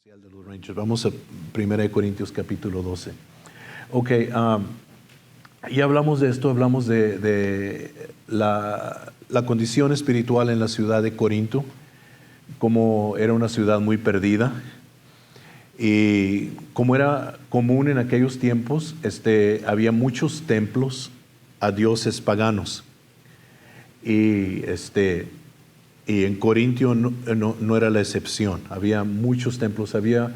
De los Rangers. Vamos a 1 Corintios capítulo 12. Ok, ya hablamos de esto, hablamos de la condición espiritual en la ciudad de Corinto, como era una ciudad muy perdida y como era común en aquellos tiempos, había muchos templos a dioses paganos y en Corintio no era la excepción. Había muchos templos, había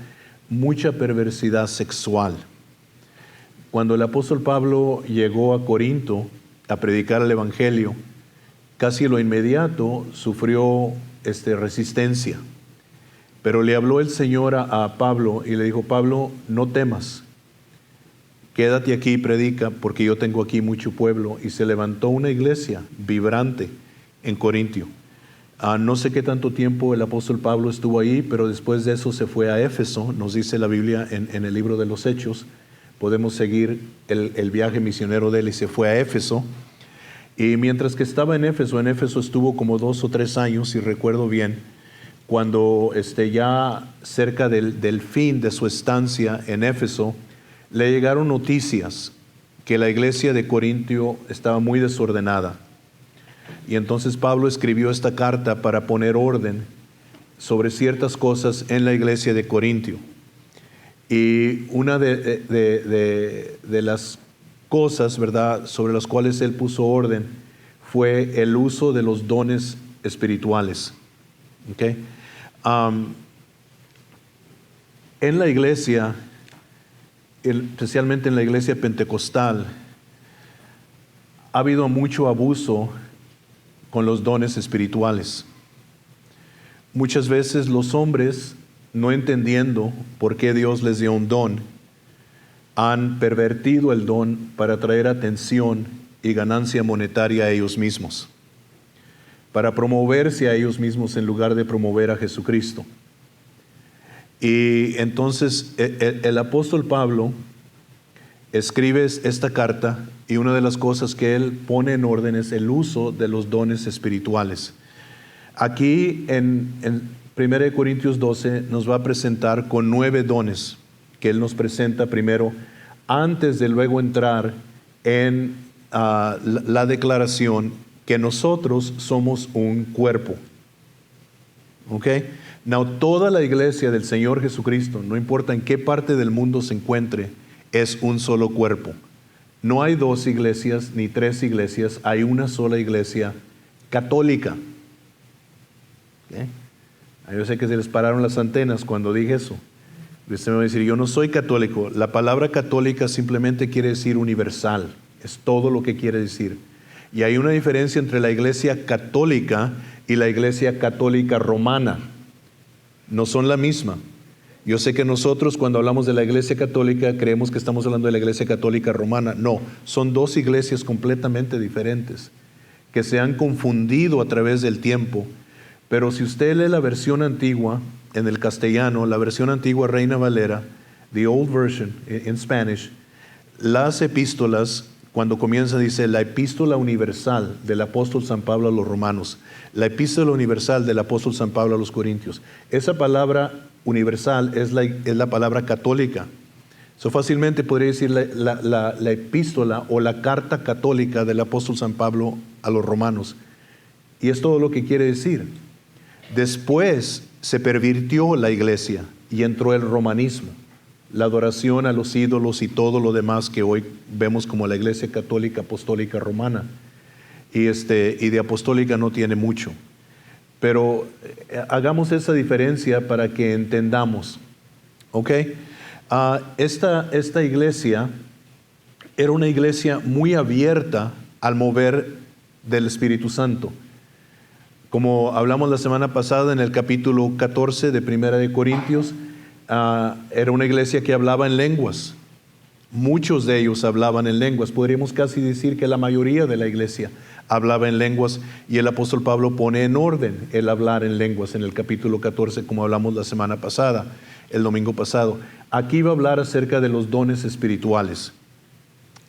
mucha perversidad sexual. Cuando el apóstol Pablo llegó a Corinto a predicar el evangelio, casi lo inmediato sufrió resistencia. Pero le habló el Señor a Pablo y le dijo: Pablo, no temas, quédate aquí y predica, porque yo tengo aquí mucho pueblo. Y se levantó una iglesia vibrante en Corintio. No sé qué tanto tiempo el apóstol Pablo estuvo ahí, pero después de eso se fue a Éfeso. Nos dice la Biblia en el libro de los Hechos. Podemos seguir el viaje misionero de él, y se fue a Éfeso. Y mientras que estaba en Éfeso estuvo como 2 o 3 años, si recuerdo bien, cuando ya cerca del fin de su estancia en Éfeso, le llegaron noticias que la iglesia de Corintio estaba muy desordenada. Y entonces Pablo escribió esta carta para poner orden sobre ciertas cosas en la iglesia de Corintio. Y una de las cosas, ¿verdad?, sobre las cuales él puso orden fue el uso de los dones espirituales. ¿Okay? En la iglesia, especialmente en la iglesia pentecostal, ha habido mucho abuso con los dones espirituales. Muchas veces los hombres, no entendiendo por qué Dios les dio un don, han pervertido el don para traer atención y ganancia monetaria a ellos mismos, para promoverse a ellos mismos en lugar de promover a Jesucristo. Y entonces el apóstol Pablo escribe esta carta, y una de las cosas que él pone en orden es el uso de los dones espirituales. Aquí en 1 Corintios 12 nos va a presentar con 9 dones que él nos presenta primero, antes de luego entrar en la declaración que nosotros somos un cuerpo. ¿Ok? Now, toda la iglesia del Señor Jesucristo, no importa en qué parte del mundo se encuentre, es un solo cuerpo. No hay 2 iglesias ni 3 iglesias, hay una sola iglesia católica. ¿Okay? Yo sé que se les pararon las antenas cuando dije eso. Usted me va a decir: yo no soy católico. La palabra católica simplemente quiere decir universal. Es todo lo que quiere decir. Y hay una diferencia entre la iglesia católica y la iglesia católica romana. No son la misma. Yo sé que nosotros, cuando hablamos de la iglesia católica, creemos que estamos hablando de la iglesia católica romana. No, son 2 iglesias completamente diferentes, que se han confundido a través del tiempo. Pero si usted lee la versión antigua en el castellano, la versión antigua Reina Valera, the old version in Spanish, las epístolas, cuando comienza, dice la epístola universal del apóstol San Pablo a los romanos, la epístola universal del apóstol San Pablo a los corintios. Esa palabra universal es la palabra católica. So, fácilmente podría decir la epístola o la carta católica del apóstol San Pablo a los romanos. Y es todo lo que quiere decir. Después se pervirtió la iglesia y entró el romanismo, la adoración a los ídolos y todo lo demás que hoy vemos como la iglesia católica apostólica romana. Y de apostólica no tiene mucho. Pero hagamos esa diferencia para que entendamos. ¿Ok? Esta iglesia era una iglesia muy abierta al mover del Espíritu Santo. Como hablamos la semana pasada en el capítulo 14 de 1 Corintios, era una iglesia que hablaba en lenguas. Muchos de ellos hablaban en lenguas. Podríamos casi decir que la mayoría de la iglesia hablaba en lenguas, y el apóstol Pablo pone en orden el hablar en lenguas en el capítulo 14, como hablamos la semana pasada, el domingo pasado. Aquí va a hablar acerca de los dones espirituales.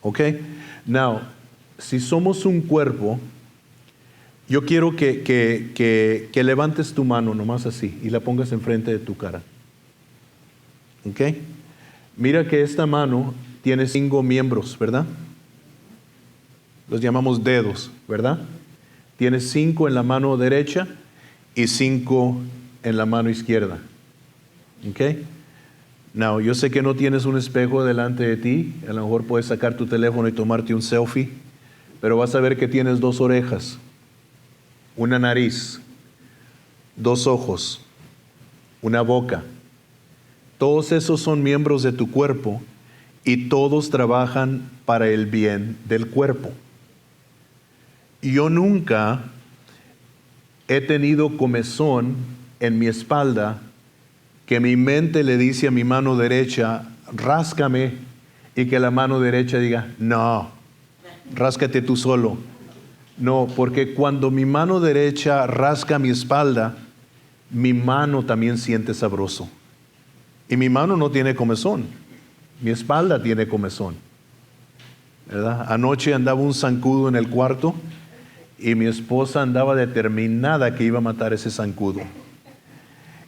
¿Ok? Now, si somos un cuerpo, yo quiero que levantes tu mano nomás así y la pongas enfrente de tu cara. ¿Ok? Mira que esta mano tiene 5 miembros, ¿verdad? Los llamamos dedos, ¿verdad? Tiene 5 en la mano derecha y 5 en la mano izquierda. ¿Ok? Now, yo sé que no tienes un espejo delante de ti. A lo mejor puedes sacar tu teléfono y tomarte un selfie. Pero vas a ver que tienes 2 orejas, una nariz, 2 ojos, una boca. Todos esos son miembros de tu cuerpo y todos trabajan para el bien del cuerpo. Yo nunca he tenido comezón en mi espalda que mi mente le dice a mi mano derecha, ráscame, y que la mano derecha diga, no, ráscate tú solo. No, porque cuando mi mano derecha rasca mi espalda, mi mano también siente sabroso. Y mi mano no tiene comezón, mi espalda tiene comezón, ¿verdad? Anoche andaba un zancudo en el cuarto y mi esposa andaba determinada que iba a matar ese zancudo.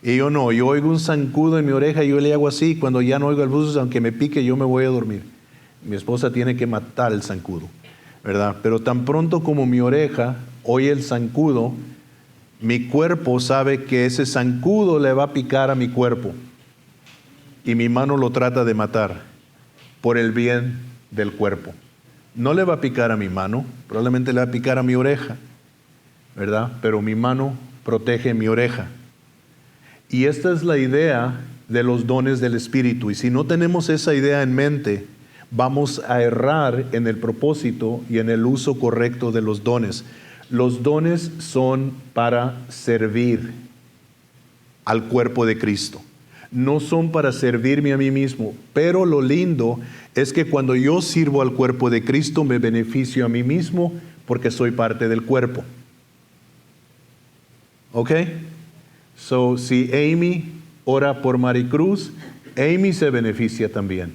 Y yo no, yo oigo un zancudo en mi oreja y yo le hago así, cuando ya no oigo el buzz, aunque me pique, yo me voy a dormir. Mi esposa tiene que matar el zancudo, ¿verdad? Pero tan pronto como mi oreja oye el zancudo, mi cuerpo sabe que ese zancudo le va a picar a mi cuerpo. Y mi mano lo trata de matar por el bien del cuerpo. No le va a picar a mi mano, probablemente le va a picar a mi oreja, ¿verdad? Pero mi mano protege mi oreja. Y esta es la idea de los dones del Espíritu. Y si no tenemos esa idea en mente, vamos a errar en el propósito y en el uso correcto de los dones. Los dones son para servir al cuerpo de Cristo. No son para servirme a mí mismo, pero lo lindo es que cuando yo sirvo al cuerpo de Cristo me beneficio a mí mismo porque soy parte del cuerpo. ¿Ok? So, si Amy ora por Maricruz, Amy se beneficia también.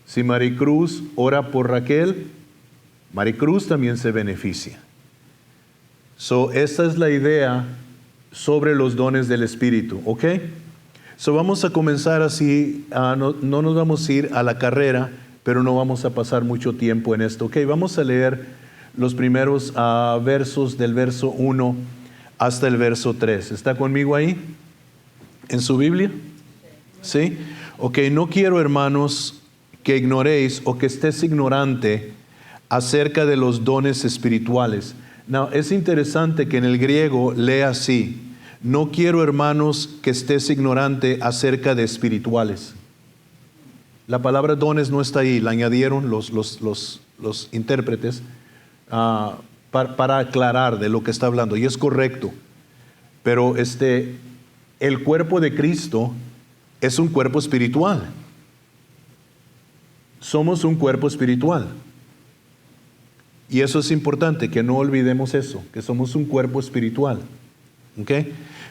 Si Maricruz ora por Raquel, Maricruz también se beneficia. So, esta es la idea sobre los dones del Espíritu, ¿ok? So, vamos a comenzar así, no nos vamos a ir a la carrera, pero no vamos a pasar mucho tiempo en esto, ¿ok? Vamos a leer los primeros versos del verso 1 hasta el verso 3. ¿Está conmigo ahí? ¿En su Biblia? ¿Sí? Ok, no quiero, hermanos, que ignoréis o que estés ignorante acerca de los dones espirituales. Now, es interesante que en el griego lea así: no quiero, hermanos, que estés ignorante acerca de espirituales. La palabra dones no está ahí, la añadieron los intérpretes para aclarar de lo que está hablando, y es correcto. Pero el cuerpo de Cristo es un cuerpo espiritual. Somos un cuerpo espiritual. Y eso es importante, que no olvidemos eso, que somos un cuerpo espiritual. ¿Ok?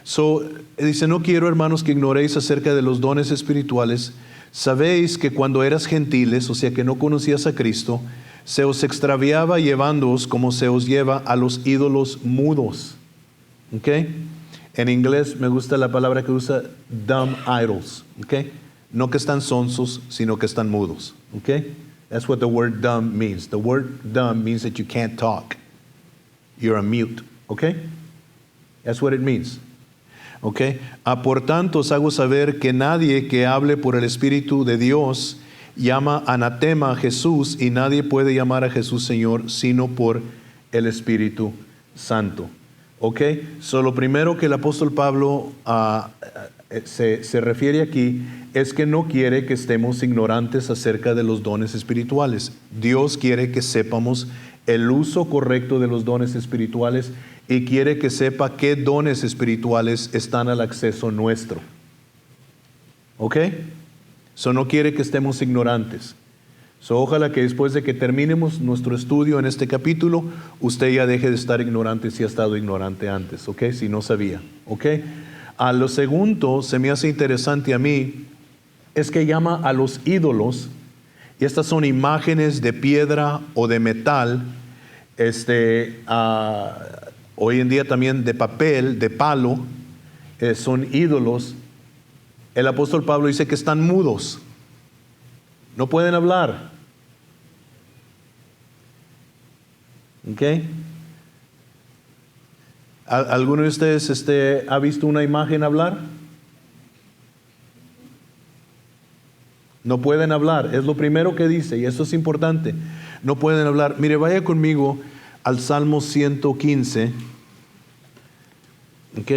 So, dice, no quiero, hermanos, que ignoréis acerca de los dones espirituales. Sabéis que cuando eras gentiles, o sea que no conocías a Cristo, se os extraviaba llevándoos como se os lleva a los ídolos mudos. ¿Ok? En inglés me gusta la palabra que usa, dumb idols. ¿Ok? No que están sonsos, sino que están mudos. ¿Ok? That's what the word dumb means. The word dumb means that you can't talk. You're a mute. ¿Ok? That's what it means. ¿Ok? Por tanto os hago saber que nadie que hable por el Espíritu de Dios llama anatema a Jesús, y nadie puede llamar a Jesús Señor sino por el Espíritu Santo. ¿Ok? So, lo primero que el apóstol Pablo se refiere aquí es que no quiere que estemos ignorantes acerca de los dones espirituales. Dios quiere que sepamos el uso correcto de los dones espirituales y quiere que sepa qué dones espirituales están al acceso nuestro. ¿Ok? So, no quiere que estemos ignorantes. So, ojalá que después de que terminemos nuestro estudio en este capítulo, usted ya deje de estar ignorante si ha estado ignorante antes, ¿ok? Si no sabía, ¿ok? Lo segundo, se me hace interesante a mí, es que llama a los ídolos, y estas son imágenes de piedra o de metal, hoy en día también de papel, de palo, son ídolos. el apóstol Pablo dice que están mudos, no pueden hablar. ¿Ok? ¿Alguno de ustedes ha visto una imagen hablar? No pueden hablar, es lo primero que dice, y eso es importante. No pueden hablar. Mire, vaya conmigo al Salmo 115. ¿Ok?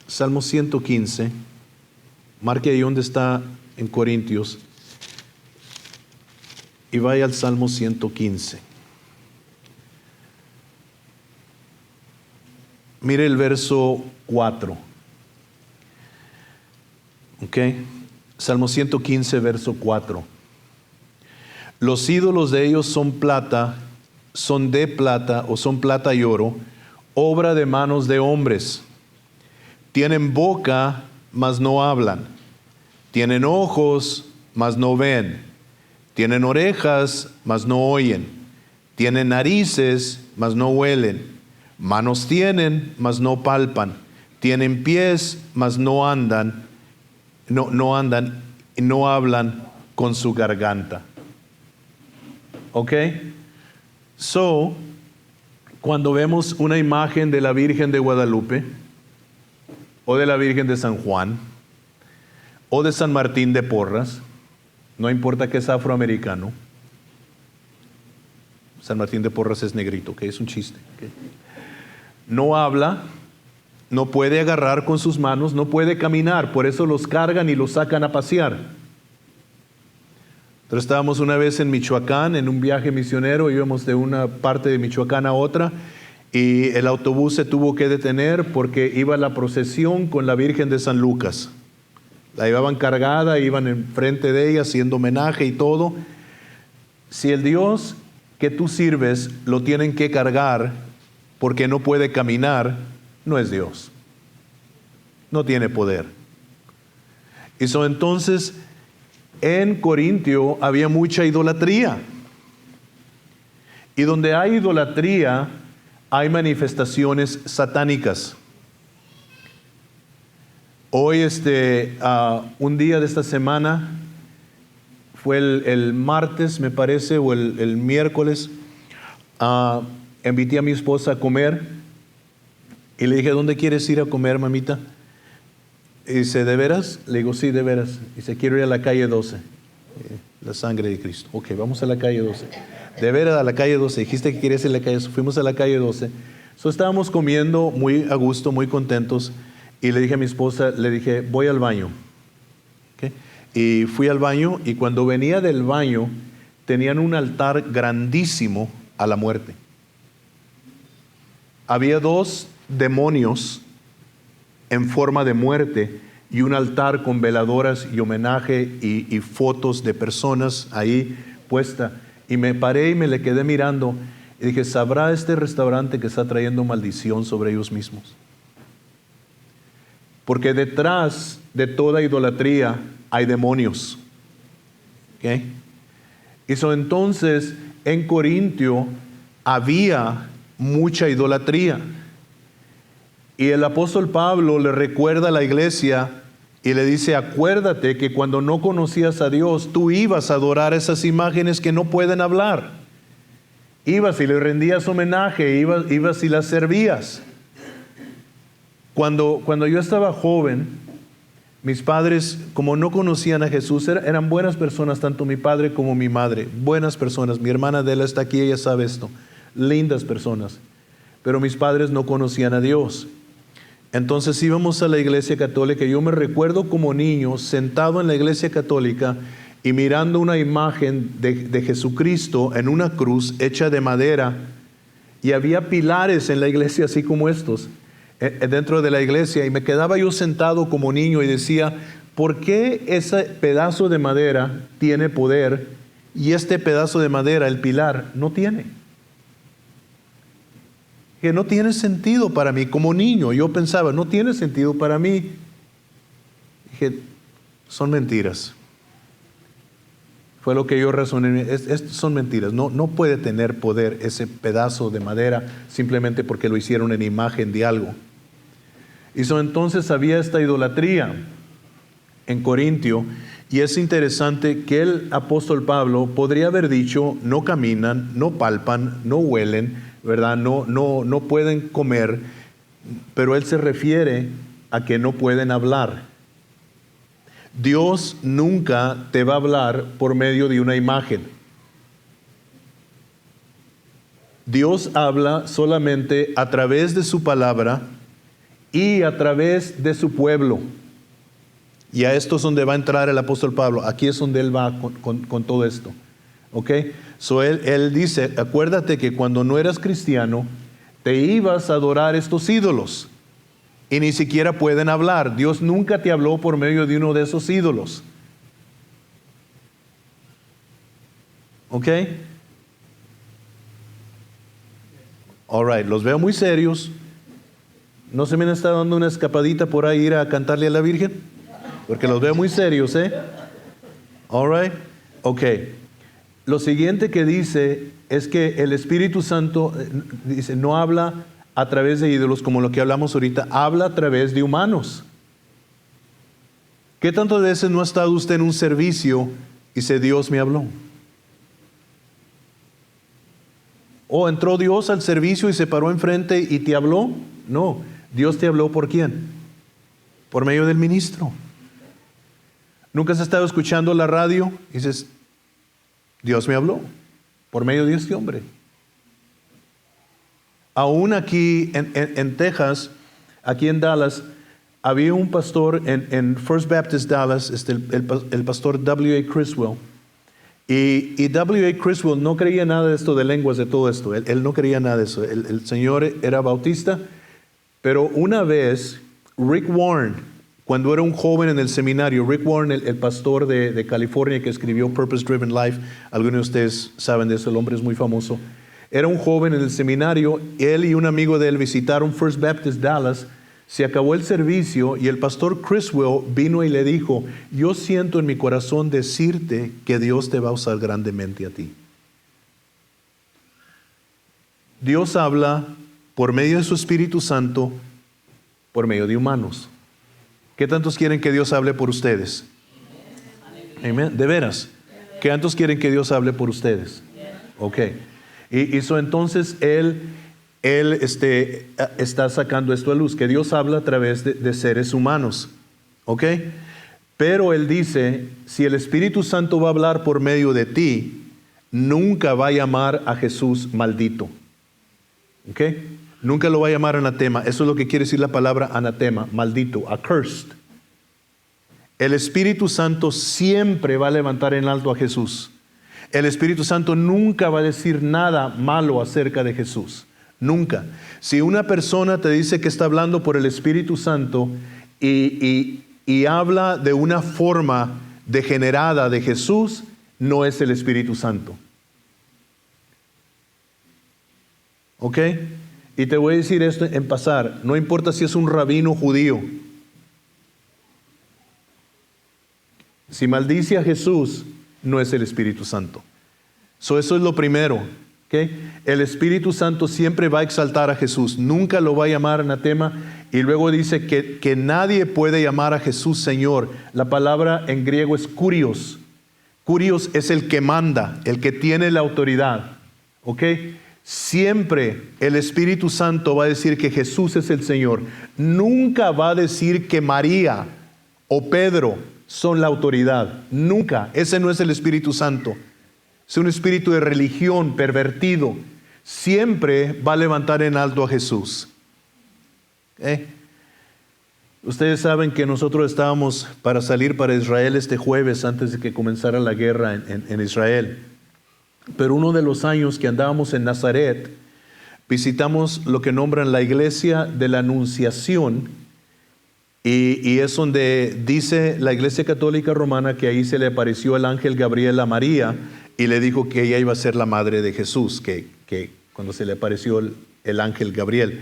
Salmo 115. Marque ahí donde está en Corintios. Y vaya al Salmo 115. Mire el verso 4. ¿Ok? Salmo 115, verso 4. Los ídolos de ellos son plata, son de plata o son plata y oro, obra de manos de hombres. Tienen boca, mas no hablan. Tienen ojos, mas no ven. Tienen orejas, mas no oyen. Tienen narices, mas no huelen. Manos tienen, mas no palpan. Tienen pies, mas no andan. No andan y no hablan con su garganta. ¿Ok? So, cuando vemos una imagen de la Virgen de Guadalupe, o de la Virgen de San Juan, o de San Martín de Porras, no importa que es afroamericano, San Martín de Porras es negrito, que es un chiste. ¿Okay? No habla, no puede agarrar con sus manos, no puede caminar, por eso los cargan y los sacan a pasear. Nosotros estábamos una vez en Michoacán, en un viaje misionero, íbamos de una parte de Michoacán a otra, y el autobús se tuvo que detener porque iba la procesión con la Virgen de San Lucas. La llevaban cargada, iban enfrente de ella haciendo homenaje y todo. Si el Dios que tú sirves lo tienen que cargar porque no puede caminar, no es Dios. No tiene poder. Y entonces, en Corintio había mucha idolatría. Y donde hay idolatría, hay manifestaciones satánicas. Hoy, un día de esta semana, fue el martes, me parece, o el miércoles, invité a mi esposa a comer y le dije, ¿dónde quieres ir a comer, mamita? Y dice, ¿de veras? Le digo, sí, de veras. Dice, quiero ir a la calle 12, la sangre de Cristo. Ok, vamos a la calle 12. De veras, a la calle 12. Dijiste que querías ir a la calle 12. Fuimos a la calle 12. Estábamos comiendo muy a gusto, muy contentos. Y le dije a mi esposa, le dije, voy al baño. ¿Okay? Y fui al baño y cuando venía del baño, tenían un altar grandísimo a la muerte. Había 2 demonios en forma de muerte y un altar con veladoras y homenaje y fotos de personas ahí puesta. Y me paré y me le quedé mirando y dije, ¿sabrá este restaurante que está trayendo maldición sobre ellos mismos? Porque detrás de toda idolatría hay demonios. ¿Okay? Y entonces en Corintio había mucha idolatría. Y el apóstol Pablo le recuerda a la iglesia y le dice, acuérdate que cuando no conocías a Dios, tú ibas a adorar esas imágenes que no pueden hablar. Ibas y le rendías homenaje, ibas y las servías. Cuando yo estaba joven, mis padres, como no conocían a Jesús, eran buenas personas, tanto mi padre como mi madre, buenas personas. Mi hermana Adela está aquí, ella sabe esto, lindas personas. Pero mis padres no conocían a Dios. Entonces íbamos a la iglesia católica. Yo me recuerdo como niño sentado en la iglesia católica y mirando una imagen de Jesucristo en una cruz hecha de madera, y había pilares en la iglesia así como estos dentro de la iglesia, y me quedaba yo sentado como niño y decía, ¿por qué ese pedazo de madera tiene poder y este pedazo de madera, el pilar, no tiene? Que no tiene sentido para mí. Como niño yo pensaba, no tiene sentido para mí. Dije, son mentiras. Fue lo que yo razoné, son mentiras. No puede tener poder ese pedazo de madera simplemente porque lo hicieron en imagen de algo. Y entonces había esta idolatría. en Corintio, y es interesante que el apóstol Pablo podría haber dicho, no caminan, no palpan, no huelen, ¿verdad? No pueden comer, pero él se refiere a que no pueden hablar. Dios nunca te va a hablar por medio de una imagen. Dios habla solamente a través de su palabra y a través de su pueblo. Y a esto es donde va a entrar el apóstol Pablo. Aquí es donde él va con todo esto. ¿Ok? So él dice, acuérdate que cuando no eras cristiano, te ibas a adorar estos ídolos. Y ni siquiera pueden hablar. Dios nunca te habló por medio de uno de esos ídolos. ¿Ok? All right, los veo muy serios. ¿No se me está dando una escapadita por ahí ir a cantarle a la Virgen? Porque los veo muy serios, ¿eh? All right, ok. Lo siguiente que dice es que el Espíritu Santo, dice, no habla a través de ídolos como lo que hablamos ahorita, habla a través de humanos. ¿Qué tantas veces no ha estado usted en un servicio y dice, Dios me habló? ¿O entró Dios al servicio y se paró enfrente y te habló? No, Dios te habló ¿por quién? Por medio del ministro. ¿Nunca has estado escuchando la radio y dices, Dios me habló por medio de este hombre? Aún aquí en Texas, aquí en Dallas, había un pastor en First Baptist Dallas, el pastor W.A. Criswell. Y W.A. Criswell no creía nada de esto de lenguas, de todo esto. Él no creía nada de eso. El señor era bautista. Pero una vez, Rick Warren, cuando era un joven en el seminario, Rick Warren, el pastor de California que escribió Purpose Driven Life, algunos de ustedes saben de eso, el hombre es muy famoso. Era un joven en el seminario, él y un amigo de él visitaron First Baptist Dallas, se acabó el servicio y el pastor Criswell vino y le dijo, yo siento en mi corazón decirte que Dios te va a usar grandemente a ti. Dios habla por medio de su Espíritu Santo, por medio de humanos. ¿Qué tantos quieren que Dios hable por ustedes? Amén. ¿De veras? ¿Qué tantos quieren que Dios hable por ustedes? Ok. Y entonces él está sacando esto a luz, que Dios habla a través de seres humanos. ¿Ok? Pero él dice, si el Espíritu Santo va a hablar por medio de ti, nunca va a llamar a Jesús maldito. ¿Ok? Nunca lo va a llamar anatema. Eso es lo que quiere decir la palabra anatema, maldito, accursed. El Espíritu Santo siempre va a levantar en alto a Jesús. El Espíritu Santo nunca va a decir nada malo acerca de Jesús. Nunca. Si una persona te dice que está hablando por el Espíritu Santo y habla de una forma degenerada de Jesús, no es el Espíritu Santo. ¿Ok? Y te voy a decir esto en pasar. No importa si es un rabino judío. Si maldice a Jesús, no es el Espíritu Santo. Eso es lo primero. ¿Okay? El Espíritu Santo siempre va a exaltar a Jesús. Nunca lo va a llamar anatema. Y luego dice que nadie puede llamar a Jesús Señor. La palabra en griego es kurios. Kurios es el que manda, el que tiene la autoridad. ¿Ok? Siempre el Espíritu Santo va a decir que Jesús es el Señor. Nunca va a decir que María o Pedro son la autoridad. Nunca. Ese no es el Espíritu Santo. Es un espíritu de religión pervertido. Siempre va a levantar en alto a Jesús. Ustedes saben que nosotros estábamos para salir para Israel este jueves antes de que comenzara la guerra en Israel. Pero uno de los años que andábamos en Nazaret, visitamos lo que nombran la iglesia de la Anunciación. Y es donde dice la Iglesia Católica Romana que ahí se le apareció el ángel Gabriel a María y le dijo que ella iba a ser la madre de Jesús, que cuando se le apareció el ángel Gabriel.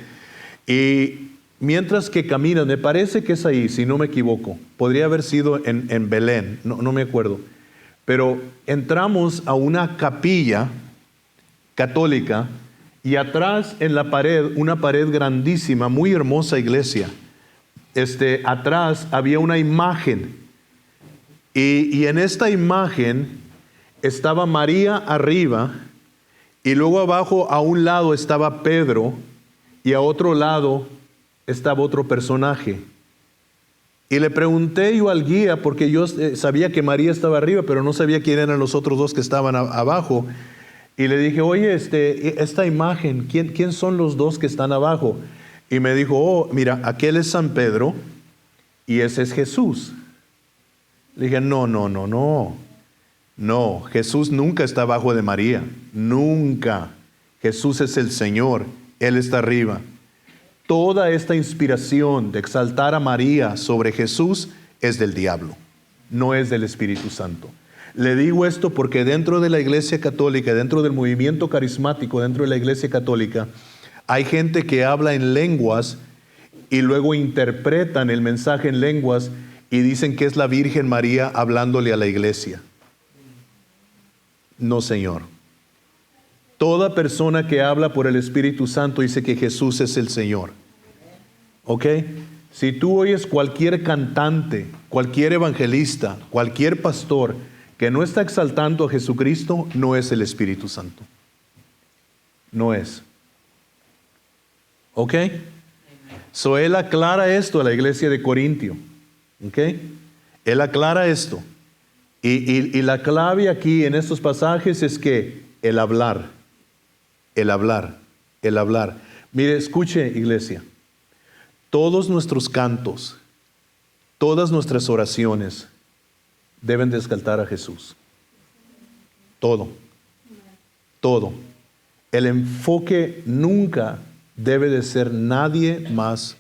Y mientras que caminan, me parece que es ahí, si no me equivoco, podría haber sido en Belén, no me acuerdo, pero entramos a una capilla católica y atrás en la pared, una pared grandísima, muy hermosa iglesia. Atrás había una imagen Y en esta imagen estaba María arriba, y luego abajo a un lado estaba Pedro, y a otro lado estaba otro personaje. Y le pregunté yo al guía, porque yo sabía que María estaba arriba, pero no sabía quién eran los otros dos que estaban abajo. Y le dije, oye, esta imagen, ¿quién son los dos que están abajo? Y me dijo, oh, mira, aquel es San Pedro y ese es Jesús. Le dije, no, Jesús nunca está abajo de María, nunca. Jesús es el Señor, Él está arriba. Toda esta inspiración de exaltar a María sobre Jesús es del diablo, no es del Espíritu Santo. Le digo esto porque dentro de la Iglesia Católica, dentro del movimiento carismático, dentro de la Iglesia Católica, hay gente que habla en lenguas y luego interpretan el mensaje en lenguas y dicen que es la Virgen María hablándole a la iglesia. No, Señor. Toda persona que habla por el Espíritu Santo dice que Jesús es el Señor. ¿Ok? Si tú oyes cualquier cantante, cualquier evangelista, cualquier pastor que no está exaltando a Jesucristo, no es el Espíritu Santo. No es. ¿Ok? So él aclara esto a la iglesia de Corintio. ¿Ok? Él aclara esto. Y la clave aquí en estos pasajes es que el hablar. Mire, escuche, iglesia. Todos nuestros cantos, todas nuestras oraciones deben de exaltar a Jesús. Todo. El enfoque nunca debe de ser nadie más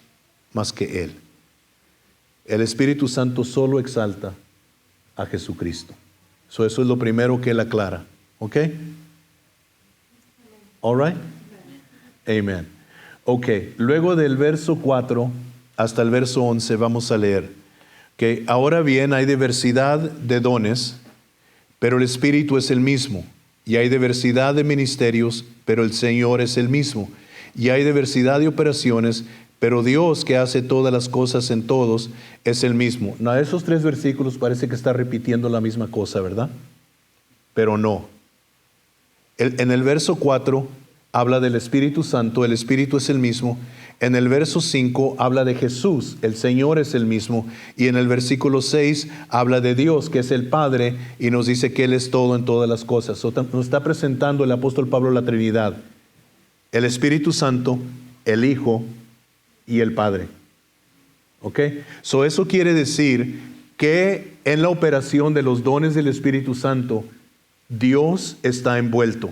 que Él. El Espíritu Santo solo exalta a Jesucristo. Eso es lo primero que Él aclara. ¿Ok? All right? Amen. Ok, luego del verso 4 hasta el verso 11 vamos a leer que ahora bien hay diversidad de dones, pero el Espíritu es el mismo. Y hay diversidad de ministerios, pero el Señor es el mismo. Y hay diversidad de operaciones, pero Dios que hace todas las cosas en todos es el mismo. No, esos 3 versículos parece que está repitiendo la misma cosa, ¿verdad? Pero no. En el verso 4 habla del Espíritu Santo, el Espíritu es el mismo. En el verso 5 habla de Jesús, el Señor es el mismo. Y en el versículo 6 habla de Dios, que es el Padre, y nos dice que Él es todo en todas las cosas. Nos está presentando el apóstol Pablo la Trinidad. El Espíritu Santo, el Hijo y el Padre. ¿Ok? Eso quiere decir que en la operación de los dones del Espíritu Santo, Dios está envuelto.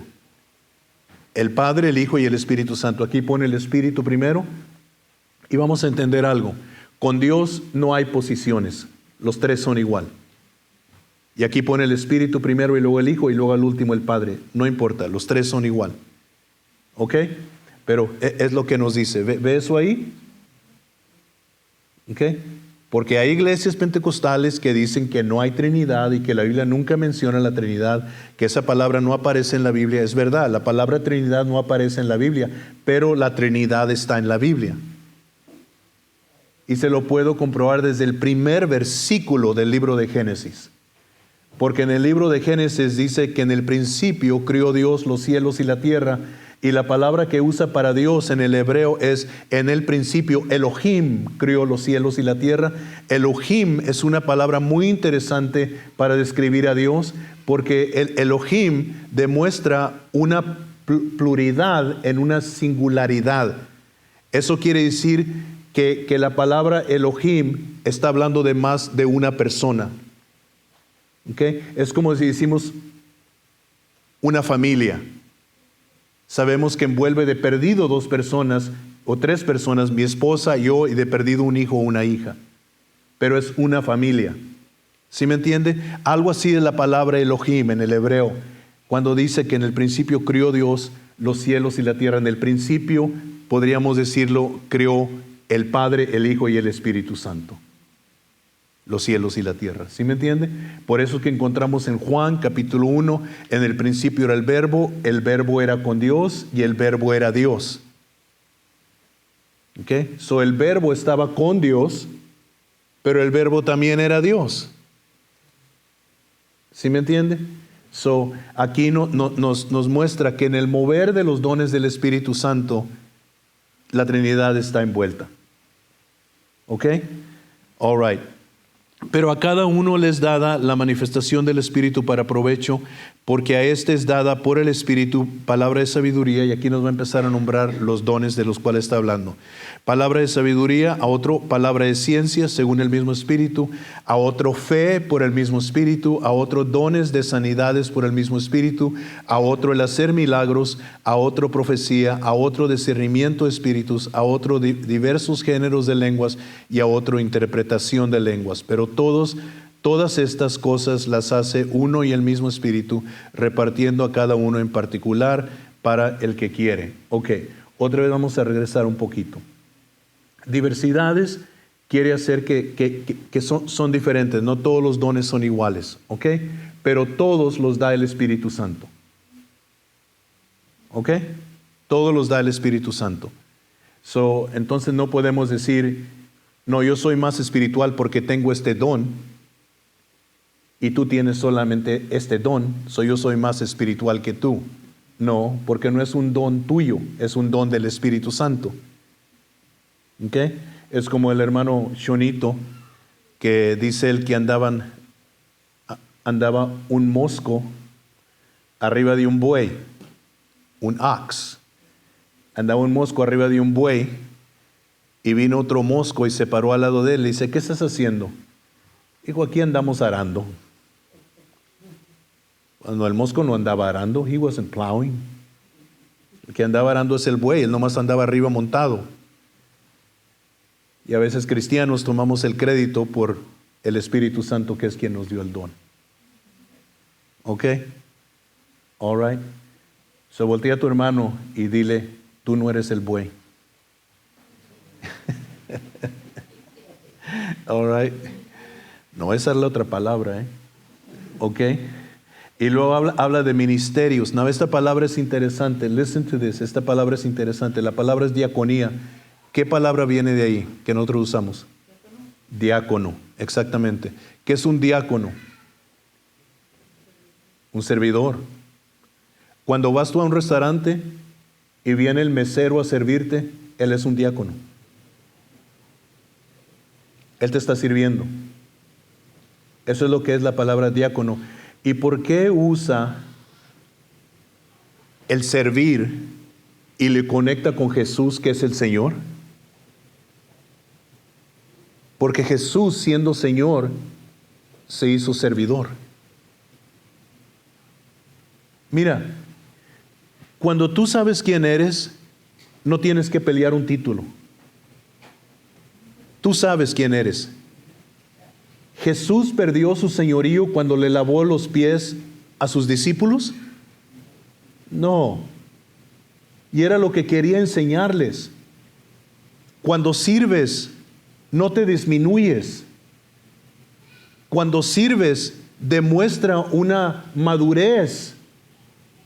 El Padre, el Hijo y el Espíritu Santo. Aquí pone el Espíritu primero y vamos a entender algo. Con Dios no hay posiciones. Los 3 son igual. Y aquí pone el Espíritu primero y luego el Hijo y luego al último el Padre. No importa, los 3 son igual. ¿Ok? Pero es lo que nos dice. ¿Ve eso ahí? ¿Ok? Porque hay iglesias pentecostales que dicen que no hay Trinidad y que la Biblia nunca menciona la Trinidad, que esa palabra no aparece en la Biblia. Es verdad, la palabra Trinidad no aparece en la Biblia, pero la Trinidad está en la Biblia. Y se lo puedo comprobar desde el primer versículo del libro de Génesis. Porque en el libro de Génesis dice que en el principio crió Dios los cielos y la tierra. Y la palabra que usa para Dios en el hebreo es en el principio. Elohim crió los cielos y la tierra. Elohim es una palabra muy interesante para describir a Dios, porque el Elohim demuestra una pluralidad en una singularidad. Eso quiere decir que la palabra Elohim está hablando de más de una persona. ¿Okay? Es como si decimos una familia. Sabemos que envuelve de perdido 2 personas o 3 personas, mi esposa, yo, y de perdido un hijo o una hija. Pero es una familia. ¿Sí me entiende? Algo así es la palabra Elohim en el hebreo. Cuando dice que en el principio crió Dios los cielos y la tierra. En el principio, podríamos decirlo, creó el Padre, el Hijo y el Espíritu Santo. Los cielos y la tierra. ¿Sí me entiende? Por eso es que encontramos en Juan capítulo 1, en el principio era el verbo era con Dios y el verbo era Dios. ¿Ok? El verbo estaba con Dios, pero el verbo también era Dios. ¿Sí me entiende? So, aquí nos muestra que en el mover de los dones del Espíritu Santo, la Trinidad está envuelta. ¿Ok? All right. Pero a cada uno les dada la manifestación del Espíritu para provecho, porque a este es dada por el Espíritu palabra de sabiduría, y aquí nos va a empezar a nombrar los dones de los cuales está hablando. Palabra de sabiduría, a otro palabra de ciencia según el mismo Espíritu, a otro fe por el mismo Espíritu, a otro dones de sanidades por el mismo Espíritu, a otro el hacer milagros, a otro profecía, a otro discernimiento de espíritus, a otro diversos géneros de lenguas y a otro interpretación de lenguas. Pero todas estas cosas las hace uno y el mismo Espíritu, repartiendo a cada uno en particular para el que quiere. Ok, otra vez vamos a regresar un poquito. Diversidades quiere hacer que son diferentes, no todos los dones son iguales, ok, pero todos los da el Espíritu Santo. Ok, todos los da el Espíritu Santo. Entonces no podemos decir, no, yo soy más espiritual porque tengo este don y tú tienes solamente este don, yo soy más espiritual que tú. No, porque no es un don tuyo, es un don del Espíritu Santo. ¿Okay? Es como el hermano Shonito, que dice él que andaba un mosco arriba de un buey, un ox. Andaba un mosco arriba de un buey y vino otro mosco y se paró al lado de él y dice, ¿qué estás haciendo? Dijo, aquí andamos arando. Cuando el mosco no andaba arando, he wasn't plowing. El que andaba arando es el buey, él nomás andaba arriba montado. Y a veces cristianos tomamos el crédito por el Espíritu Santo, que es quien nos dio el don. ¿Ok? All right. Voltea a tu hermano y dile, tú no eres el buey. All right. No, esa es la otra palabra, ¿eh? ¿Ok? Y luego habla de ministerios. No, esta palabra es interesante. Listen to this. Esta palabra es interesante. La palabra es diaconía. ¿Qué palabra viene de ahí que nosotros usamos? Diácono, exactamente. ¿Qué es un diácono? Un servidor. Cuando vas tú a un restaurante y viene el mesero a servirte, él es un diácono. Él te está sirviendo. Eso es lo que es la palabra diácono. ¿Y por qué usa el servir y le conecta con Jesús, que es el Señor? Porque Jesús, siendo Señor, se hizo servidor. Mira, cuando tú sabes quién eres, no tienes que pelear un título. Tú sabes quién eres. ¿Jesús perdió su señorío cuando le lavó los pies a sus discípulos? No. Y era lo que quería enseñarles. Cuando sirves, no te disminuyes. Cuando sirves, demuestra una madurez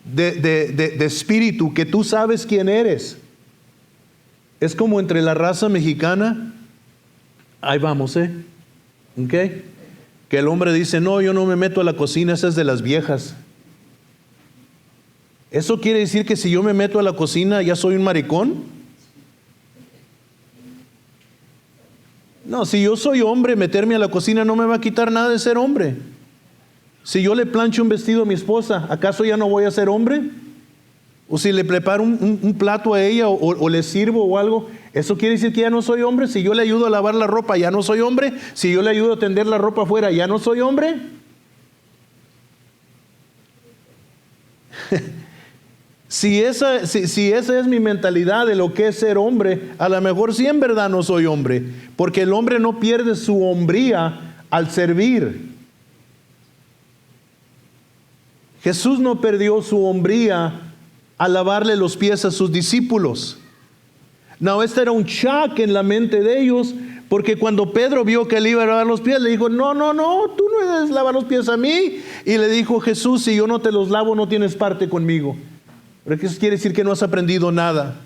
de espíritu, que tú sabes quién eres. Es como entre la raza mexicana, ahí vamos, ¿ok? Que el hombre dice, no, yo no me meto a la cocina, esa es de las viejas. ¿Eso quiere decir que si yo me meto a la cocina ya soy un maricón? No, si yo soy hombre, meterme a la cocina no me va a quitar nada de ser hombre. Si yo le plancho un vestido a mi esposa, ¿acaso ya no voy a ser hombre? O si le preparo un plato a ella o le sirvo o algo, ¿eso quiere decir que ya no soy hombre? Si yo le ayudo a lavar la ropa, ¿ya no soy hombre? Si yo le ayudo a tender la ropa afuera, ¿ya no soy hombre? Si esa es mi mentalidad de lo que es ser hombre, a lo mejor sí en verdad no soy hombre, porque el hombre no pierde su hombría al servir. Jesús no perdió su hombría al lavarle los pies a sus discípulos. No, este era un shock en la mente de ellos, porque cuando Pedro vio que le iba a lavar los pies, le dijo, no, tú no debes lavar los pies a mí. Y le dijo Jesús, si yo no te los lavo, no tienes parte conmigo. Pero eso quiere decir que no has aprendido nada.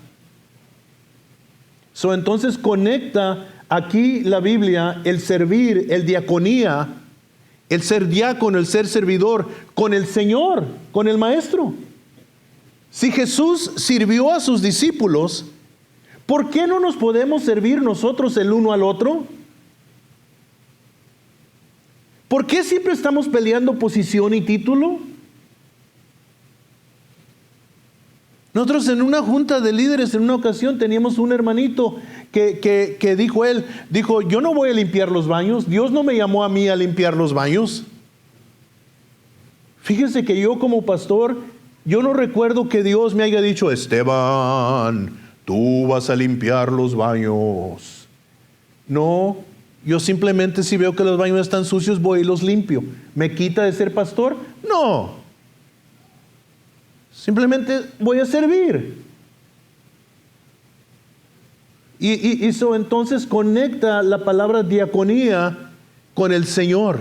Entonces conecta aquí la Biblia, el servir, el diaconía, el ser diácono, el ser servidor, con el Señor, con el Maestro. Si Jesús sirvió a sus discípulos, ¿por qué no nos podemos servir nosotros el uno al otro? ¿Por qué siempre estamos peleando posición y título? Nosotros en una junta de líderes en una ocasión teníamos un hermanito que dijo, yo no voy a limpiar los baños, Dios no me llamó a mí a limpiar los baños. Fíjese que yo como pastor, yo no recuerdo que Dios me haya dicho, Esteban, tú vas a limpiar los baños. No, yo simplemente si veo que los baños están sucios voy y los limpio. ¿Me quita de ser pastor? No. Simplemente voy a servir. Y eso entonces conecta la palabra diaconía con el Señor.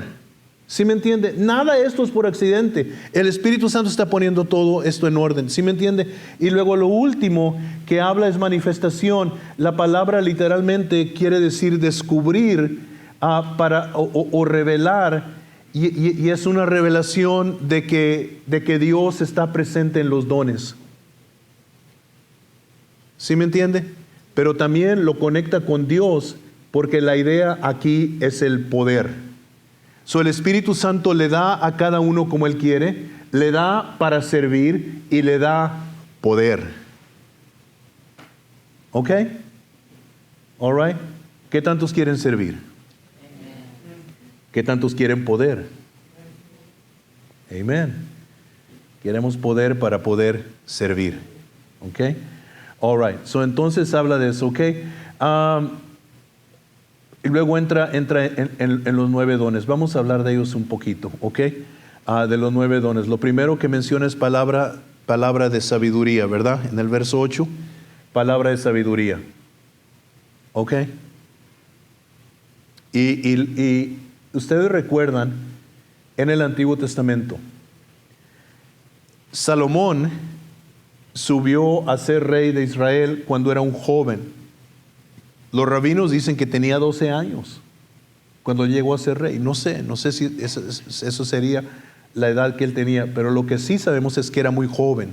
¿Sí me entiende? Nada de esto es por accidente. El Espíritu Santo está poniendo todo esto en orden. ¿Sí me entiende? Y luego lo último que habla es manifestación. La palabra literalmente quiere decir descubrir o revelar. Y es una revelación de que Dios está presente en los dones. ¿Sí me entiende? Pero también lo conecta con Dios, porque la idea aquí es el poder. El Espíritu Santo le da a cada uno como Él quiere, le da para servir y le da poder. ¿Ok? All right. ¿Qué tantos quieren servir? ¿Qué tantos quieren poder? Amén. Queremos poder para poder servir. ¿Ok? All right. Entonces habla de eso. ¿Ok? Y luego entra en los 9 dones. Vamos a hablar de ellos un poquito. ¿Ok? De los 9 dones. Lo primero que menciona es palabra de sabiduría, ¿verdad? En el verso 8. Palabra de sabiduría. ¿Ok? Y ustedes recuerdan en el Antiguo Testamento, Salomón subió a ser rey de Israel cuando era un joven. Los rabinos dicen que tenía 12 años cuando llegó a ser rey. No sé si eso sería la edad que él tenía, pero lo que sí sabemos es que era muy joven.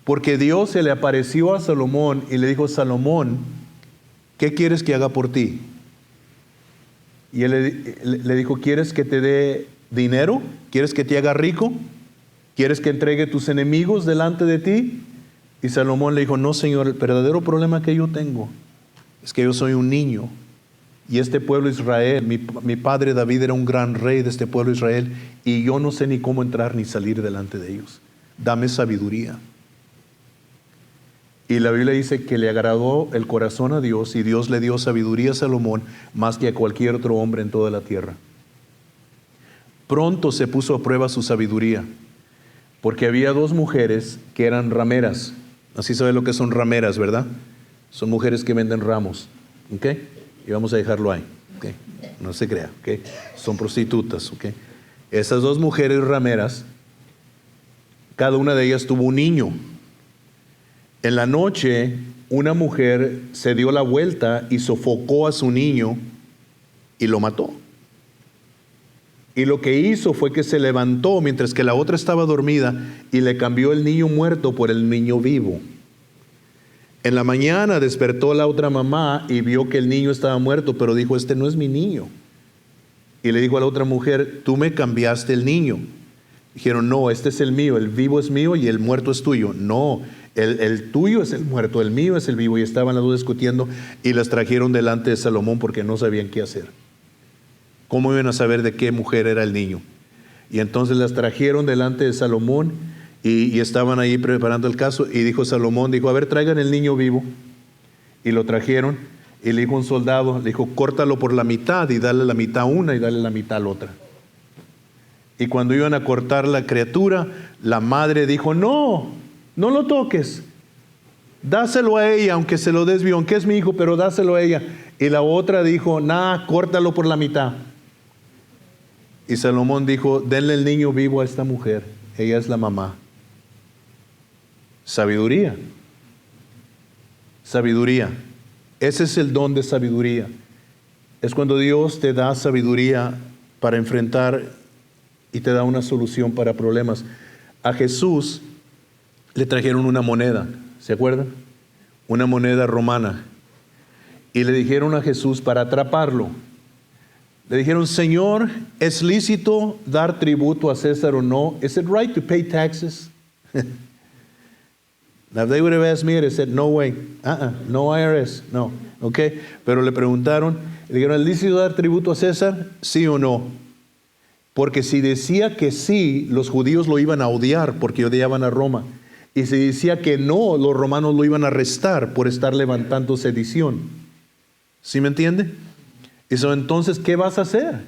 Porque Dios se le apareció a Salomón y le dijo, Salomón, ¿qué quieres que haga por ti? Y él le dijo, ¿quieres que te dé dinero? ¿Quieres que te haga rico? ¿Quieres que entregue tus enemigos delante de ti? Y Salomón le dijo, no, Señor, el verdadero problema que yo tengo es que yo soy un niño. Y este pueblo Israel, mi padre David era un gran rey de este pueblo Israel, y yo no sé ni cómo entrar ni salir delante de ellos. Dame sabiduría. Y la Biblia dice que le agradó el corazón a Dios, y Dios le dio sabiduría a Salomón más que a cualquier otro hombre en toda la tierra. Pronto se puso a prueba su sabiduría, porque había 2 mujeres que eran rameras. Así sabe lo que son rameras, ¿verdad? Son mujeres que venden ramos. ¿Ok? Y vamos a dejarlo ahí. ¿Ok? No se crea. ¿Ok? Son prostitutas. ¿Ok? Esas 2 mujeres rameras, cada una de ellas tuvo un niño. En la noche, una mujer se dio la vuelta y sofocó a su niño y lo mató. Y lo que hizo fue que se levantó mientras que la otra estaba dormida y le cambió el niño muerto por el niño vivo. En la mañana despertó la otra mamá y vio que el niño estaba muerto, pero dijo, este no es mi niño. Y le dijo a la otra mujer, tú me cambiaste el niño. Dijeron, no, este es el mío, el vivo es mío y el muerto es tuyo. No, el tuyo es el muerto, el mío es el vivo. Y estaban las 2 discutiendo y las trajeron delante de Salomón porque no sabían qué hacer. ¿Cómo iban a saber de qué mujer era el niño? Y entonces las trajeron delante de Salomón y estaban ahí preparando el caso. Y dijo Salomón, a ver, traigan el niño vivo. Y lo trajeron y le dijo un soldado, le dijo, córtalo por la mitad y dale la mitad a una y dale la mitad a la otra. Y cuando iban a cortar la criatura, la madre dijo, no lo toques. Dáselo a ella, aunque se lo desvió, aunque es mi hijo, pero dáselo a ella. Y la otra dijo, córtalo por la mitad. Y Salomón dijo, denle el niño vivo a esta mujer, ella es la mamá. Sabiduría. Sabiduría. Ese es el don de sabiduría. Es cuando Dios te da sabiduría para enfrentar y te da una solución para problemas. A Jesús le trajeron una moneda, ¿se acuerdan? Una moneda romana. Y le dijeron a Jesús para atraparlo. Le dijeron, Señor, ¿es lícito dar tributo a César o no? Is it right to pay taxes? Now, if they would have asked me, they said, no way. No IRS, no. Okay. Pero le preguntaron, le dijeron, ¿es lícito dar tributo a César? ¿Sí o no? Porque si decía que sí, los judíos lo iban a odiar porque odiaban a Roma. Y si decía que no, los romanos lo iban a arrestar por estar levantando sedición. ¿Sí me entiende? Entonces, ¿qué vas a hacer?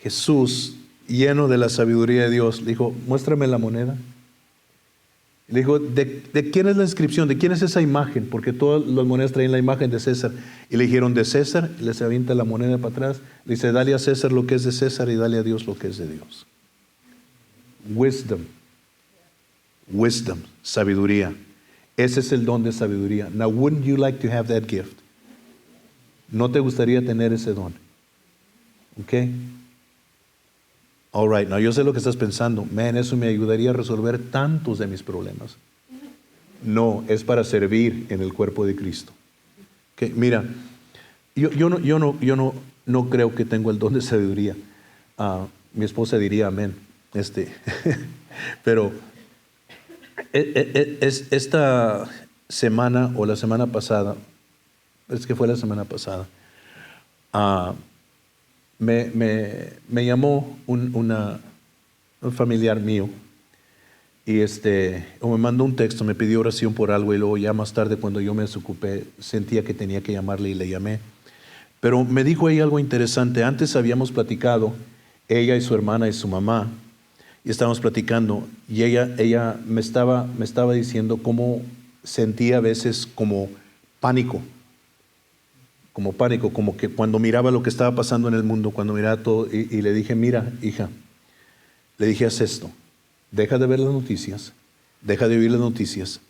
Jesús, lleno de la sabiduría de Dios, le dijo, muéstrame la moneda. Le dijo, ¿de quién es la inscripción? ¿De quién es esa imagen? Porque todas las monedas traen la imagen de César. Y le dijeron, de César. Y les avienta la moneda para atrás. Le dice, dale a César lo que es de César y dale a Dios lo que es de Dios. Wisdom. Wisdom. Sabiduría. Ese es el don de sabiduría. Now, wouldn't you like to have that gift? ¿No te gustaría tener ese don? ¿Ok? All right, now yo sé lo que estás pensando. Man, eso me ayudaría a resolver tantos de mis problemas. No, es para servir en el cuerpo de Cristo. Okay, mira, yo no creo que tengo el don de sabiduría. Mi esposa diría amén. Pero esta semana o la semana pasada, es que fue la semana pasada, me llamó un familiar mío y o me mandó un texto, me pidió oración por algo y luego ya más tarde cuando yo me desocupé sentía que tenía que llamarle y le llamé. Pero me dijo ella algo interesante. Antes habíamos platicado, ella y su hermana y su mamá, y estábamos platicando y ella me estaba diciendo cómo sentía a veces como pánico, como que cuando miraba lo que estaba pasando en el mundo, cuando miraba todo, y le dije, mira, hija, le dije, haz esto, deja de ver las noticias, deja de oír las noticias,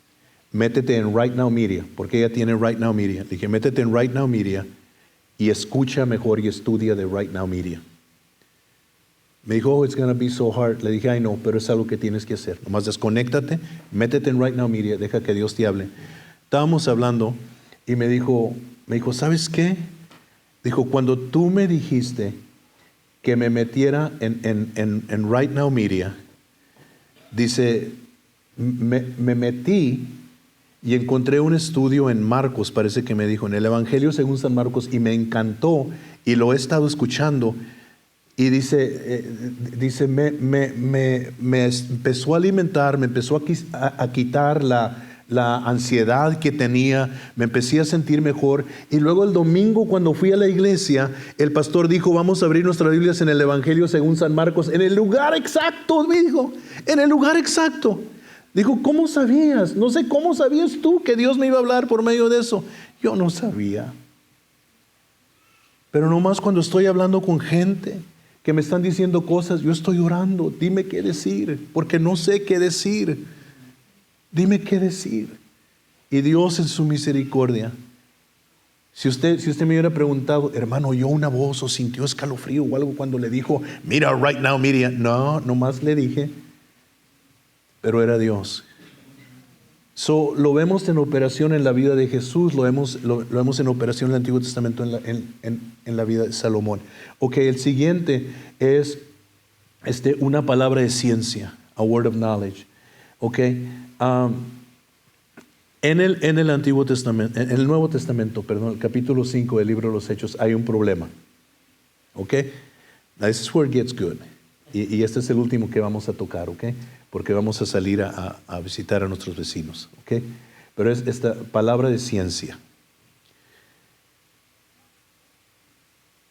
métete en Right Now Media, porque ella tiene Right Now Media. Le dije, métete en Right Now Media y escucha mejor y estudia de Right Now Media. Me dijo, oh, it's going to be so hard. Le dije, ay no, pero es algo que tienes que hacer. Nomás desconéctate, métete en Right Now Media, deja que Dios te hable. Estábamos hablando y me dijo, ¿sabes qué? Dijo, cuando tú me dijiste que me metiera en Right Now Media, dice, me metí y encontré un estudio en Marcos, parece que me dijo, en el Evangelio según San Marcos, y me encantó y lo he estado escuchando. Y dice, me empezó a alimentar, me empezó a quitar la ansiedad que tenía, me empecé a sentir mejor. Y luego el domingo cuando fui a la iglesia, el pastor dijo, vamos a abrir nuestras Biblias en el Evangelio según San Marcos, en el lugar exacto, me dijo, en el lugar exacto. Dijo, ¿cómo sabías? No sé, ¿cómo sabías tú que Dios me iba a hablar por medio de eso? Yo no sabía. Pero nomás cuando estoy hablando con gente que me están diciendo cosas, yo estoy orando, dime qué decir, porque no sé qué decir. Dime qué decir. Y Dios en su misericordia, si usted me hubiera preguntado, hermano, ¿oyó una voz o sintió escalofrío o algo cuando le dijo, mira, Right Now Media? No, nomás le dije, pero era Dios. Lo vemos en operación en la vida de Jesús, lo vemos en operación en el Antiguo Testamento en la vida de Salomón. Ok, el siguiente es una palabra de ciencia, a word of knowledge. Ok, en el Antiguo Testamento, en el Nuevo Testamento, perdón, el capítulo 5 del libro de los Hechos, hay un problema. Ok, now this is where it gets good. Y este es el último que vamos a tocar, ok, porque vamos a salir a visitar a nuestros vecinos, ok. Pero es esta palabra de ciencia.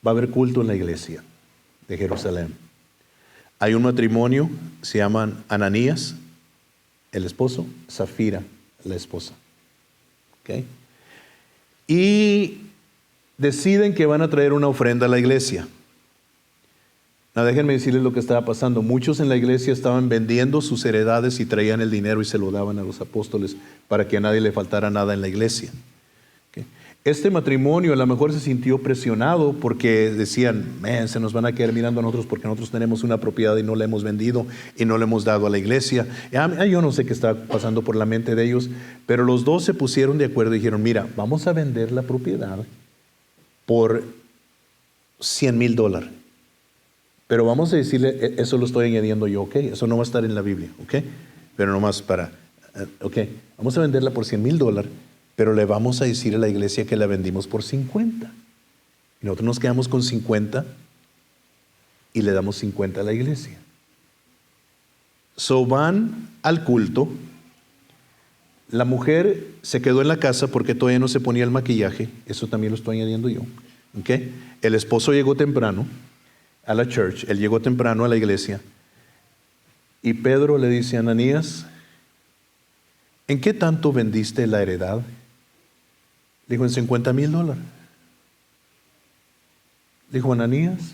Va a haber culto en la iglesia de Jerusalén. Hay un matrimonio, se llaman Ananías, el esposo, Zafira, la esposa. ¿Okay? Y deciden que van a traer una ofrenda a la iglesia. No, déjenme decirles lo que estaba pasando. Muchos en la iglesia estaban vendiendo sus heredades y traían el dinero y se lo daban a los apóstoles para que a nadie le faltara nada en la iglesia. ¿Okay? Este matrimonio a lo mejor se sintió presionado porque decían, "Man, se nos van a quedar mirando a nosotros porque nosotros tenemos una propiedad y no la hemos vendido y no la hemos dado a la iglesia". Yo no sé qué está pasando por la mente de ellos, pero los dos se pusieron de acuerdo y dijeron, mira, vamos a vender la propiedad por $100,000. Pero vamos a decirle, eso lo estoy añadiendo yo, ¿ok? Eso no va a estar en la Biblia, ¿ok? Pero nomás ¿ok? Vamos a venderla por $100,000. Pero le vamos a decir a la iglesia que la vendimos por 50. Y nosotros nos quedamos con 50 y le damos 50 a la iglesia. So van al culto. La mujer se quedó en la casa porque todavía no se ponía el maquillaje. Eso también lo estoy añadiendo yo. ¿Okay? El esposo llegó temprano a la church. Él llegó temprano a la iglesia. Y Pedro le dice a Ananías, ¿en qué tanto vendiste la heredad? Le dijo, en $50,000. Dijo, Ananías,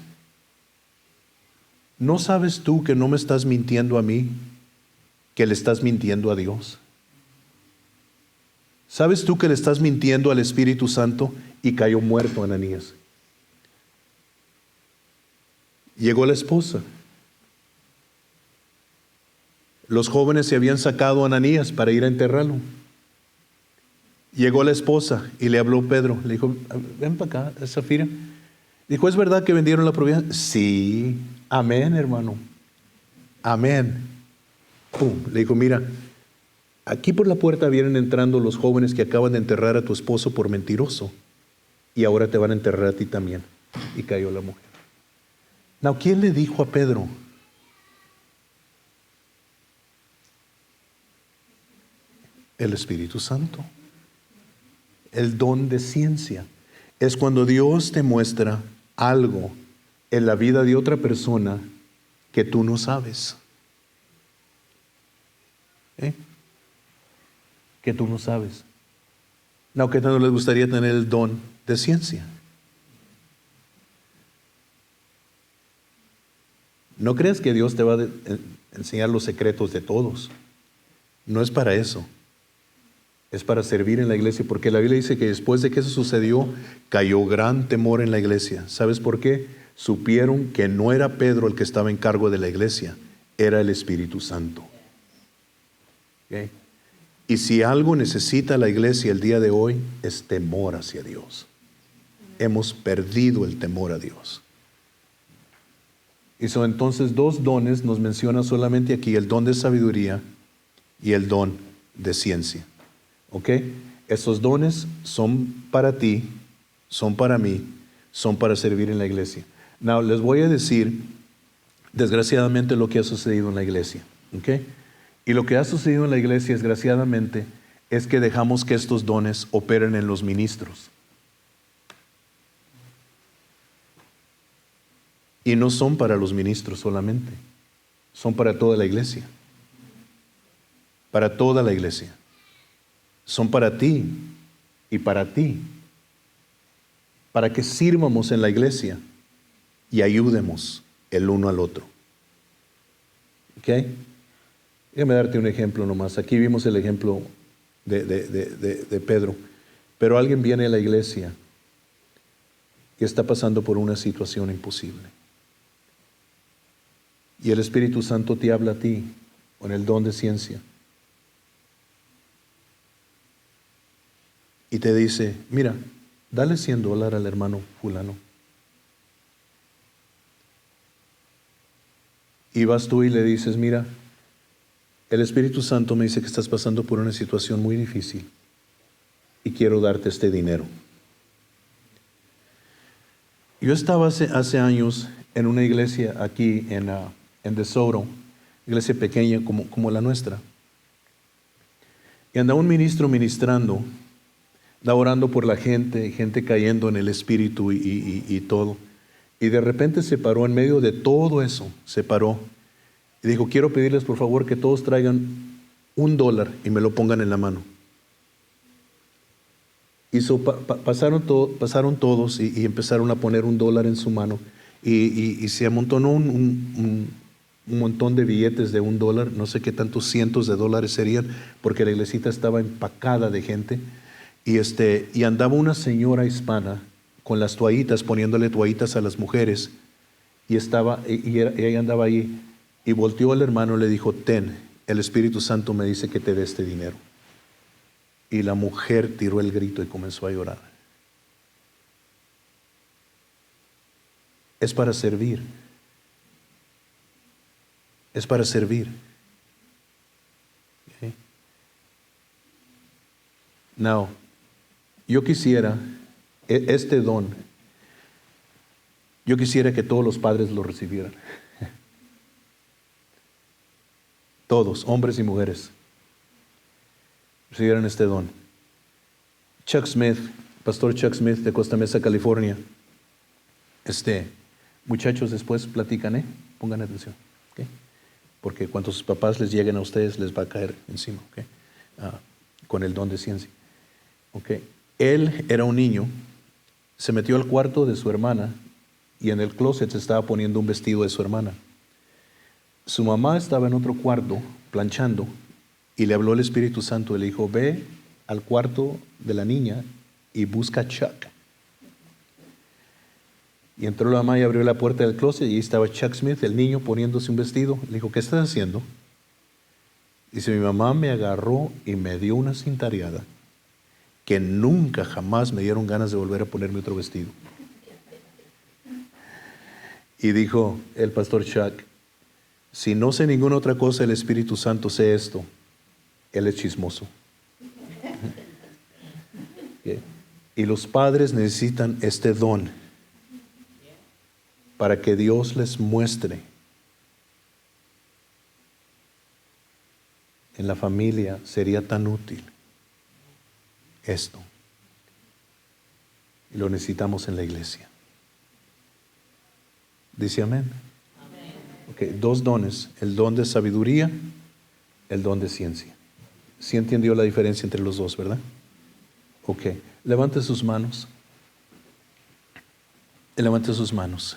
¿no sabes tú que no me estás mintiendo a mí, que le estás mintiendo a Dios? ¿Sabes tú que le estás mintiendo al Espíritu Santo? Y cayó muerto Ananías. Llegó la esposa. Los jóvenes se habían sacado a Ananías para ir a enterrarlo. Llegó la esposa y le habló Pedro. Le dijo, ven para acá, Zafira. Dijo, ¿es verdad que vendieron la propiedad? Sí, amén, hermano. Amén. Pum. Le dijo, mira, aquí por la puerta vienen entrando los jóvenes que acaban de enterrar a tu esposo por mentiroso. Y ahora te van a enterrar a ti también. Y cayó la mujer. Now, ¿quién le dijo a Pedro? El Espíritu Santo. El don de ciencia es cuando Dios te muestra algo en la vida de otra persona que tú no sabes. Que tú no sabes. No, ¿qué tanto les gustaría tener el don de ciencia? No creas que Dios te va a enseñar los secretos de todos. No es para eso. Es para servir en la iglesia, porque la Biblia dice que después de que eso sucedió, cayó gran temor en la iglesia. ¿Sabes por qué? Supieron que no era Pedro el que estaba en cargo de la iglesia, era el Espíritu Santo. ¿Okay? Y si algo necesita la iglesia el día de hoy, es temor hacia Dios. Hemos perdido el temor a Dios. Y son entonces dos dones, nos menciona solamente aquí, el don de sabiduría y el don de ciencia. ¿Ok? Esos dones son para ti, son para mí, son para servir en la iglesia. Now, les voy a decir, desgraciadamente, lo que ha sucedido en la iglesia. ¿Ok? Y lo que ha sucedido en la iglesia, desgraciadamente, es que dejamos que estos dones operen en los ministros. Y no son para los ministros solamente, son para toda la iglesia. Para toda la iglesia. Son para ti y para ti. Para que sirvamos en la iglesia y ayudemos el uno al otro. ¿Ok? Déjame darte un ejemplo nomás. Aquí vimos el ejemplo de Pedro. Pero alguien viene a la iglesia y está pasando por una situación imposible. Y el Espíritu Santo te habla a ti con el don de ciencia. Y te dice, mira, dale $100 al hermano fulano. Y vas tú y le dices, mira, el Espíritu Santo me dice que estás pasando por una situación muy difícil y quiero darte este dinero. Yo estaba hace años en una iglesia aquí en DeSoto, iglesia pequeña como la nuestra. Y andaba un ministro ministrando, andaba orando por la gente cayendo en el Espíritu y todo. Y de repente se paró en medio de todo eso, se paró y dijo, quiero pedirles por favor que todos traigan $1 y me lo pongan en la mano. Pasaron todos y empezaron a poner $1 en su mano y se amontonó un montón de billetes de $1, no sé qué tantos cientos de dólares serían, porque la iglesita estaba empacada de gente. y andaba una señora hispana con las toallitas, poniéndole toallitas a las mujeres, y ella andaba ahí, y volteó al hermano y le dijo: ten, el Espíritu Santo me dice que te dé este dinero. Y la mujer tiró el grito y comenzó a llorar. Es para servir. Es para servir. Okay. Now, yo quisiera este don, yo quisiera que todos los padres lo recibieran. Todos, hombres y mujeres, recibieran este don. Chuck Smith, pastor Chuck Smith de Costa Mesa, California. Muchachos, después platican, pongan atención, ¿okay? Porque cuando sus papás les lleguen a ustedes, les va a caer encima, ¿okay? Con el don de ciencia. Okay. Él era un niño, se metió al cuarto de su hermana y en el closet se estaba poniendo un vestido de su hermana. Su mamá estaba en otro cuarto planchando y le habló el Espíritu Santo y le dijo: ve al cuarto de la niña y busca a Chuck. Y entró la mamá y abrió la puerta del closet y ahí estaba Chuck Smith, el niño, poniéndose un vestido. Le dijo: ¿qué estás haciendo? Dice: mi mamá me agarró y me dio una cintareada que nunca jamás me dieron ganas de volver a ponerme otro vestido. Y dijo el pastor Chuck: si no sé ninguna otra cosa, el Espíritu Santo sé esto: él es chismoso. Okay. Y los padres necesitan este don para que Dios les muestre en la familia. Sería tan útil esto, y lo necesitamos en la iglesia. Dice amén. Okay, dos dones: el don de sabiduría, el don de ciencia. ¿Sí entendió la diferencia entre los dos, verdad? Ok, levante sus manos. Levante sus manos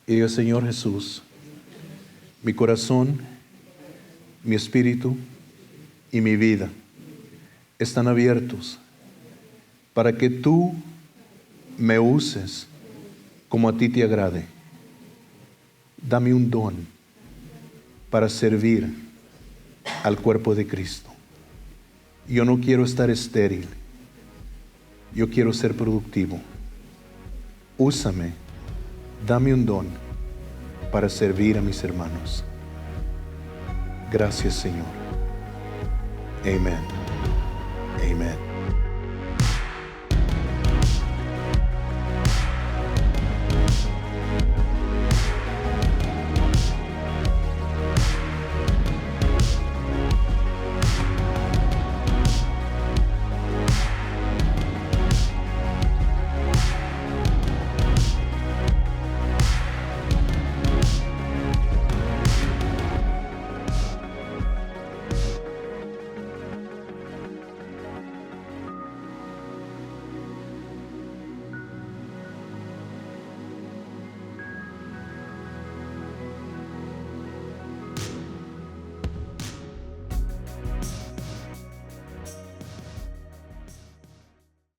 y diga: Señor Jesús, mi corazón, mi espíritu y mi vida están abiertos para que tú me uses como a ti te agrade. Dame un don para servir al cuerpo de Cristo. Yo no quiero estar estéril, yo quiero ser productivo. Úsame, dame un don para servir a mis hermanos. Gracias, Señor. Amén. Amen.